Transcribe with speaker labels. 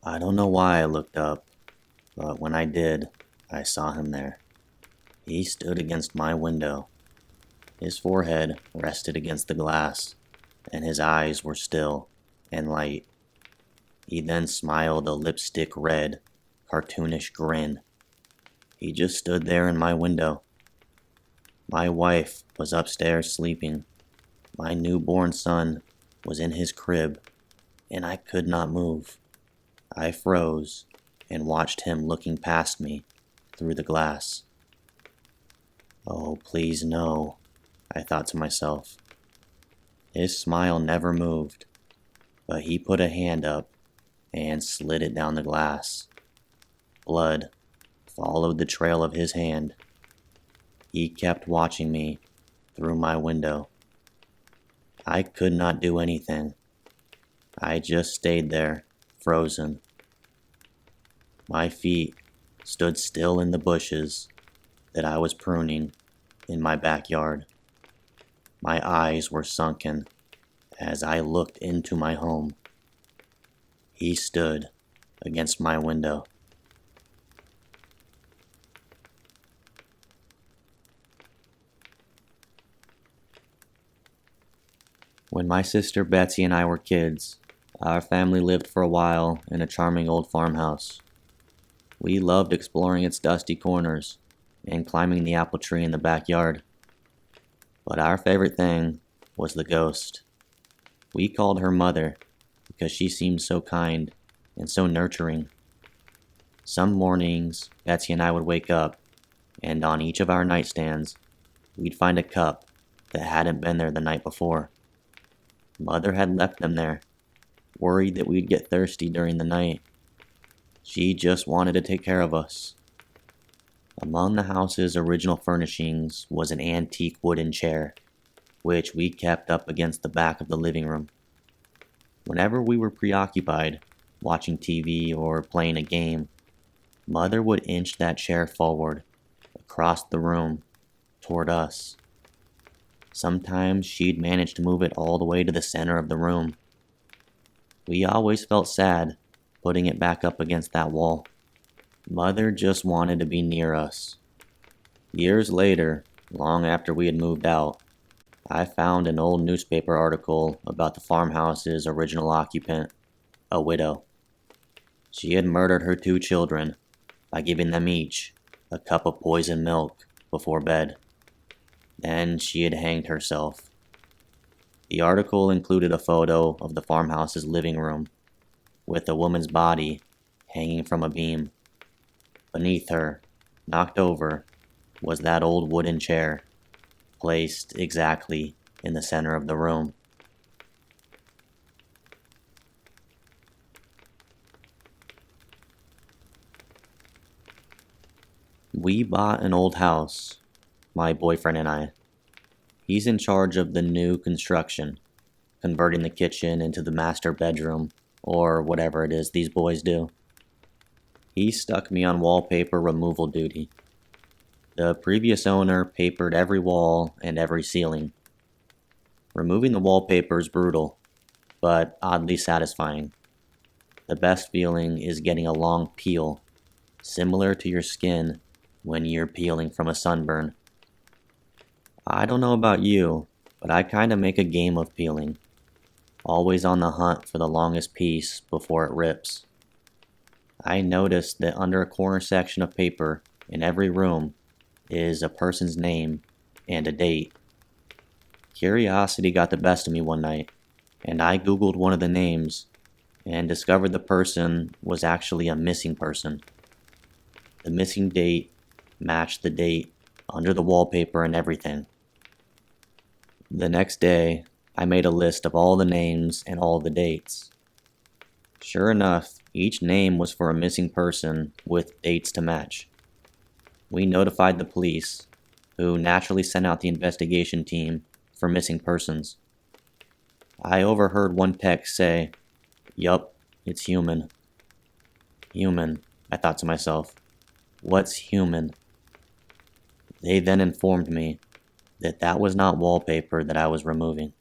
Speaker 1: I don't know why I looked up, but when I did, I saw him there. He stood against my window. His forehead rested against the glass, and his eyes were still and light. He then smiled a lipstick red, cartoonish grin. He just stood there in my window. My wife was upstairs sleeping. My newborn son was in his crib, and I could not move. I froze and watched him looking past me through the glass. Oh, please no, I thought to myself. His smile never moved, but he put a hand up and slid it down the glass. Blood followed the trail of his hand. He kept watching me through my window. I could not do anything. I just stayed there, frozen. My feet stood still in the bushes that I was pruning in my backyard. My eyes were sunken as I looked into my home. He stood against my window. When my sister Betsy and I were kids, our family lived for a while in a charming old farmhouse. We loved exploring its dusty corners and climbing the apple tree in the backyard. But our favorite thing was the ghost. We called her Mother because she seemed so kind and so nurturing. Some mornings, Betsy and I would wake up, and on each of our nightstands, we'd find a cup that hadn't been there the night before. Mother had left them there, worried that we'd get thirsty during the night. She just wanted to take care of us. Among the house's original furnishings was an antique wooden chair, which we kept up against the back of the living room. Whenever we were preoccupied, watching TV or playing a game, Mother would inch that chair forward, across the room, toward us. Sometimes she'd manage to move it all the way to the center of the room. We always felt sad putting it back up against that wall. Mother just wanted to be near us. Years later, long after we had moved out, I found an old newspaper article about the farmhouse's original occupant, a widow. She had murdered her 2 children by giving them each a cup of poisoned milk before bed. Then she had hanged herself. The article included a photo of the farmhouse's living room, with a woman's body hanging from a beam. Beneath her, knocked over, was that old wooden chair, placed exactly in the center of the room. We bought an old house, my boyfriend and I. He's in charge of the new construction, converting the kitchen into the master bedroom, or whatever it is these boys do. He stuck me on wallpaper removal duty. The previous owner papered every wall and every ceiling. Removing the wallpaper is brutal, but oddly satisfying. The best feeling is getting a long peel, similar to your skin when you're peeling from a sunburn. I don't know about you, but I kinda make a game of peeling, always on the hunt for the longest piece before it rips. I noticed that under a corner section of paper in every room is a person's name and a date. Curiosity got the best of me one night, and I googled one of the names and discovered the person was actually a missing person. The missing date matched the date under the wallpaper and everything. The next day, I made a list of all the names and all the dates. Sure enough, each name was for a missing person with dates to match. We notified the police, who naturally sent out the investigation team for missing persons. I overheard one text say, "Yup, it's human." Human, I thought to myself. What's human? They then informed me that was not wallpaper that I was removing.